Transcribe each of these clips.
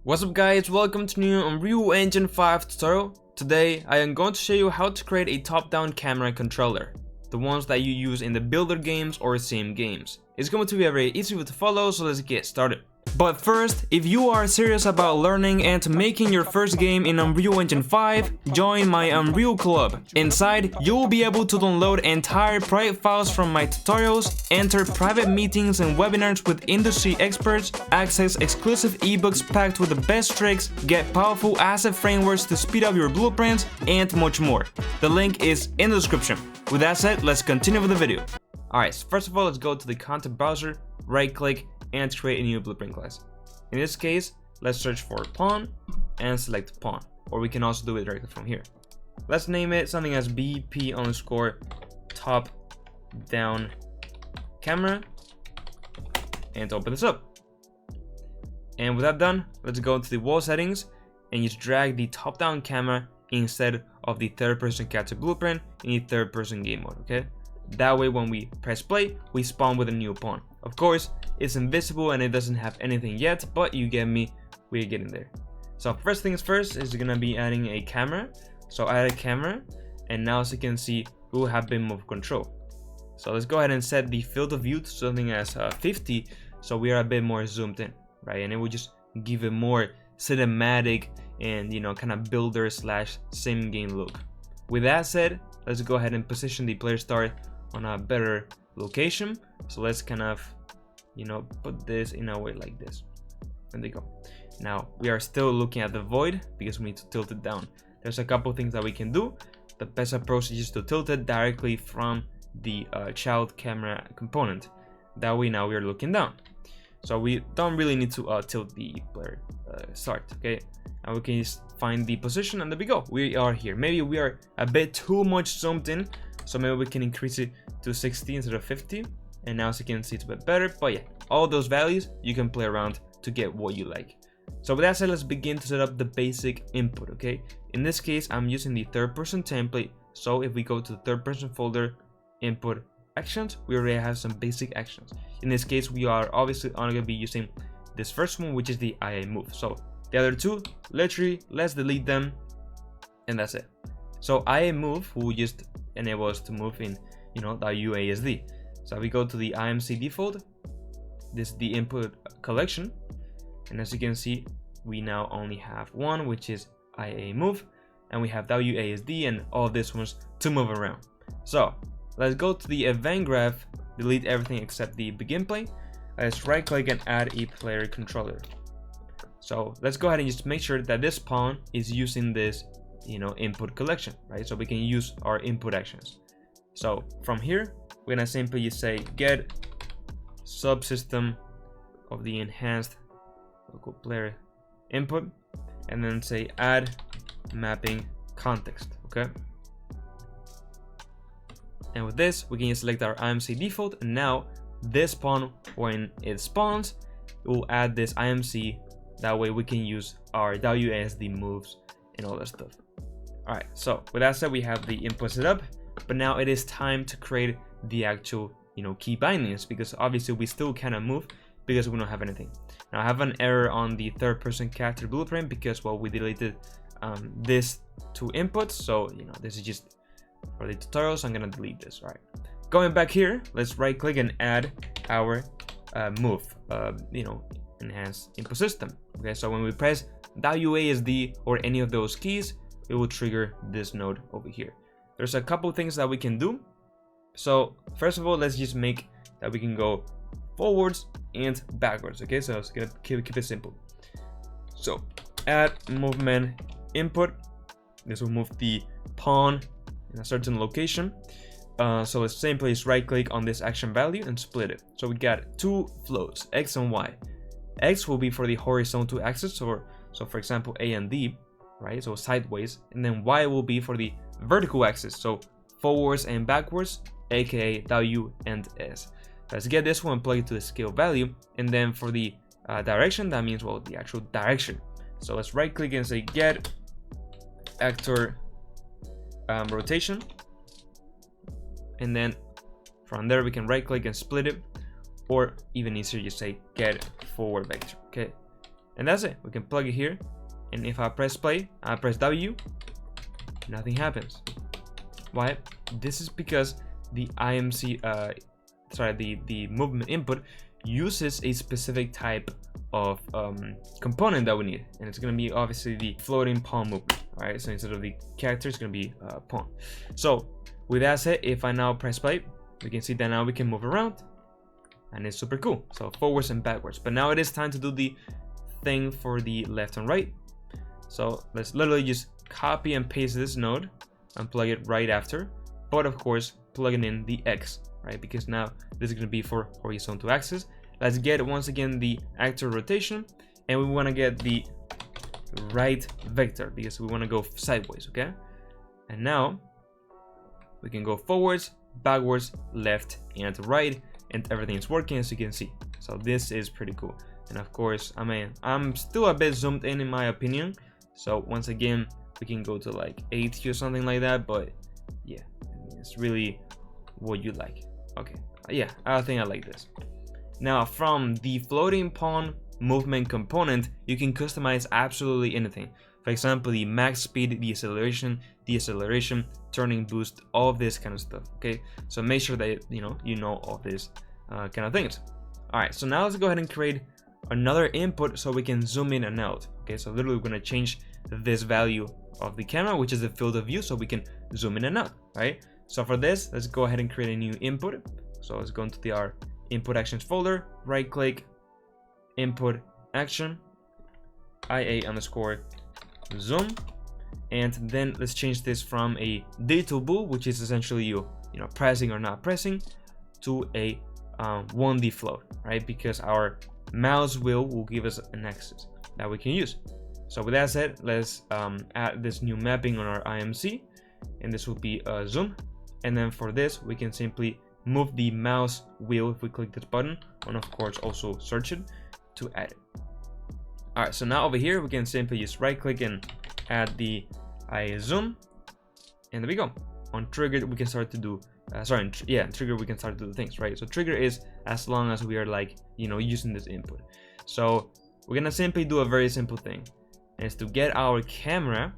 What's up guys, welcome to new Unreal Engine 5 tutorial. Today I am going to show you how to create a top-down camera controller, the ones that you use in the builder games or sim games. It's going to be very easy to follow, so let's get started. But first, if you are serious about learning and making your first game in Unreal Engine 5, join my Unreal Club. Inside, you will be able to download entire private files from my tutorials, enter private meetings and webinars with industry experts, access exclusive ebooks packed with the best tricks, get powerful asset frameworks to speed up your blueprints, and much more. The link is in the description. With that said, let's continue with the video. Alright, so first of all, let's go to the content browser, right click, and create a new blueprint class. In this case, let's search for pawn and select pawn, or we can also do it directly from here. Let's name it something as BP underscore top down camera and open this up. And with that done, let's go into the wall settings and just drag the top down camera instead of the third person capture blueprint in the third person game mode, okay? That way when we press play, we spawn with a new pawn. Of course, it's invisible and it doesn't have anything yet, but you get me, we're getting there. So first things first is gonna be adding a camera. So add a camera, and now as you can see, we will have bin move control. So let's go ahead and set the field of view to something as 50, so we are a bit more zoomed in, right? And it will just give it more cinematic and, you know, kind of builder slash sim game look. With that said, let's go ahead and position the player start on a better location. So let's kind of, you know, put this in a way like this. There we go. Now we are still looking at the void because we need to tilt it down. There's a couple things that we can do. The best approach is just to tilt it directly from the child camera component. That way now we are looking down. So we don't really need to tilt the player start, okay? And we can just find the position and there we go. We are here. Maybe we are a bit too much zoomed in, so maybe we can increase it to 60 instead of 50. And now as you can see, it's a bit better. But yeah, all those values you can play around to get what you like. So with that said, let's begin to set up the basic input, okay? In this case, I'm using the third person template. So if we go to the third person folder, input actions, we already have some basic actions. In this case, we are obviously only going to be using this first one, which is the IA move. So the other two, literally, let's delete them, and that's it. So IA move will just enable us to move in, you know, the UASD. So we go to the IMC default. This is the input collection, and as you can see, we now only have one, which is IA move, and we have WASD and all these ones to move around. So let's go to the event graph, delete everything except the begin play. Let's right click and add a player controller. So let's go ahead and just make sure that this pawn is using this, you know, input collection, right? So we can use our input actions. So from here, we're gonna simply just say get subsystem of the enhanced local player input, and then say add mapping context, okay? And with this, we can just select our IMC default, and now this pawn, when it spawns, it will add this IMC. That way we can use our WASD moves and all that stuff. All right, so with that said, we have the input set up, but now it is time to create the actual, you know, key bindings, because obviously we still cannot move because we don't have anything. Now I have an error on the third person character blueprint because, well, we deleted this two inputs. So, you know, this is just for the tutorial, so I'm gonna delete this. All right, going back here, let's right click and add our move, you know, enhance input system. Okay, so when we press WASD or any of those keys, it will trigger this node over here. There's a couple things that we can do. So first of all, let's just make that we can go forwards and backwards. Okay, so it's gonna keep it simple. So add movement input. This will move the pawn in a certain location. So let's simply just right click on this action value and split it. So we got two flows, X and Y. X will be for the horizontal axis, or so for example A and D, right? So sideways, and then Y will be for the vertical axis, so forwards and backwards, aka W and S. Let's get this one plugged to the scale value, and then for the direction, that means, well, the actual direction. So let's right click and say get actor rotation, and then from there we can right click and split it, or even easier, just say get forward vector. Okay, And that's it. We can plug it here, and if I press play, I press W, nothing happens. Why? This is because the IMC, the movement input uses a specific type of component that we need, and it's gonna be obviously the floating pawn movement. All right, so instead of the character, it's gonna be pawn. So with that said, if I now press play, we can see that now we can move around, and it's super cool. So forwards and backwards. But now it is time to do the thing for the left and right. So let's literally just copy and paste this node and plug it right after, but of course plugging in the X, right? Because now this is going to be for horizontal axis. Let's get once again the actor rotation, and we want to get the right vector because we want to go sideways, okay? And now we can go forwards, backwards, left, and right, and everything is working, as you can see. So this is pretty cool. And of course, I mean, I'm still a bit zoomed in my opinion. So once again, we can go to like 80 or something like that, but yeah, I mean, it's really what you like. Okay, yeah, I think I like this. Now from the floating pawn movement component, you can customize absolutely anything. For example, the max speed, the acceleration, turning boost, all of this kind of stuff. Okay, so make sure that you know all this kind of things. All right, so now let's go ahead and create another input so we can zoom in and out. Okay, so literally we're gonna change this value of the camera, which is the field of view, so we can zoom in and out. Right, so for this, let's go ahead and create a new input. So let's go into our input actions folder, right click, input action, IA underscore zoom, and then let's change this from a digital bool, which is essentially you know pressing or not pressing, to a 1D float, right? Because our mouse wheel will give us an axis that we can use. So with that said, let's add this new mapping on our IMC, and this will be a zoom. And then for this, we can simply move the mouse wheel if we click this button, and of course also search it to add it. All right, so now over here we can simply just right click and add the zoom, and there we go. On trigger we can start to do trigger we can start to do things, right? So trigger is as long as we are like using this input. So we're gonna simply do a very simple thing, and it's to get our camera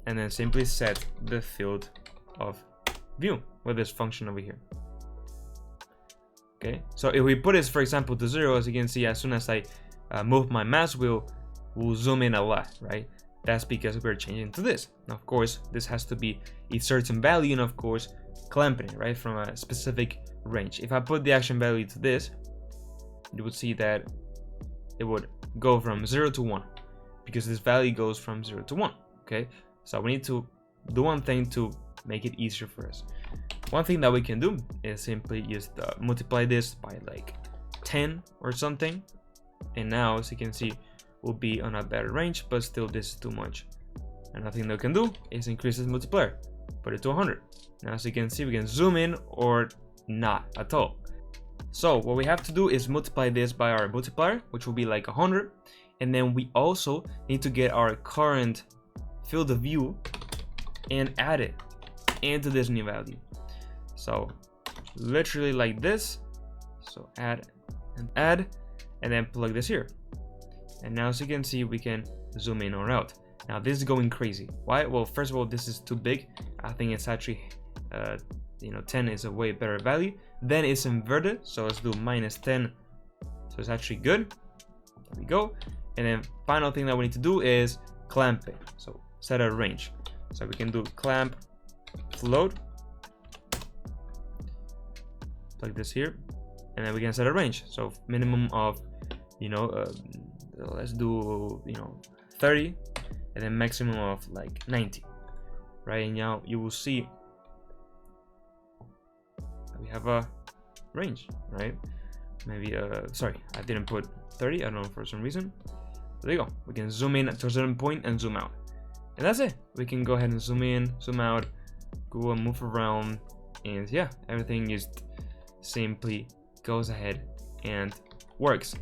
and then simply set the field of view with this function over here. Okay, so if we put this, for example, to 0, as you can see, as soon as I move my mouse wheel, we'll zoom in a lot, right? That's because we're changing to this. Now, of course, this has to be a certain value, and of course, clamping it, right, from a specific range. If I put the action value to this, you would see that it would go from 0 to 1, because this value goes from 0 to 1, okay? So we need to do one thing to make it easier for us. One thing that we can do is simply just multiply this by like 10 or something, and now, as you can see, we'll be on a better range, but still this is too much. Another thing that we can do is increase this multiplier, put it to 100. Now, as you can see, we can zoom in or not at all. So what we have to do is multiply this by our multiplier, which will be like 100, and then we also need to get our current field of view and add it into this new value. So literally like this. So add, and then plug this here. And now, as you can see, we can zoom in or out. Now this is going crazy. Why? Well, first of all, this is too big. I think it's actually 10 is a way better value. Then it's inverted, so let's do -10. So it's actually good. There we go. And then final thing that we need to do is clamp it. So set a range. So we can do clamp float. Plug this here, and then we can set a range. So minimum of let's do 30, and then maximum of like 90, right? And now you will see we have a range, right? Maybe sorry, I didn't put 30, I don't know, for some reason. There you go. We can zoom in to a certain point and zoom out, and that's it. We can go ahead and zoom in, zoom out, go and move around, and yeah, everything just simply goes ahead and works.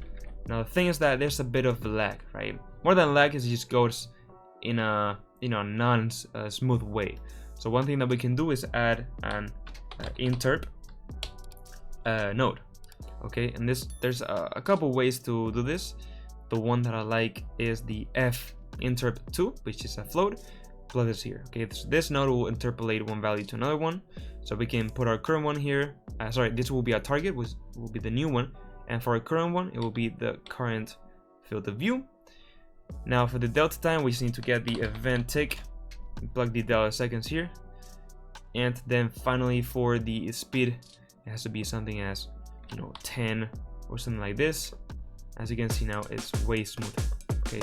Now the thing is that there's a bit of lag, right? More than lag, is it just goes in a non-smooth way. So one thing that we can do is add an interp node. Okay, and there's a couple ways to do this. the one that I like is the F interp 2, which is a float. Plug this here. Okay, this node will interpolate one value to another one, so we can put our current one here. Sorry, this will be our target, which will be the new one, and for our current one, it will be the current field of view. Now for the delta time, we just need to get the event tick, plug the delta seconds here, and then finally for the speed, it has to be something as 10 or something like this. As you can see now, it's way smoother. Okay,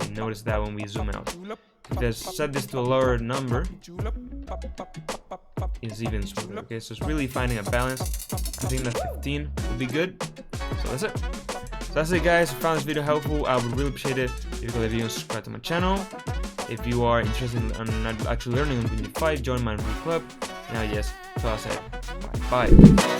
we notice that when we zoom out. If I set this to a lower number, it's even smoother. Okay, so it's really finding a balance. I think that 15 would be good. So that's it. So that's it, guys. If you found this video helpful, I would really appreciate it if you could leave a video and subscribe to my channel. If you are interested in actually learning on Unity 5, join my group club. Now, yes, so I said bye.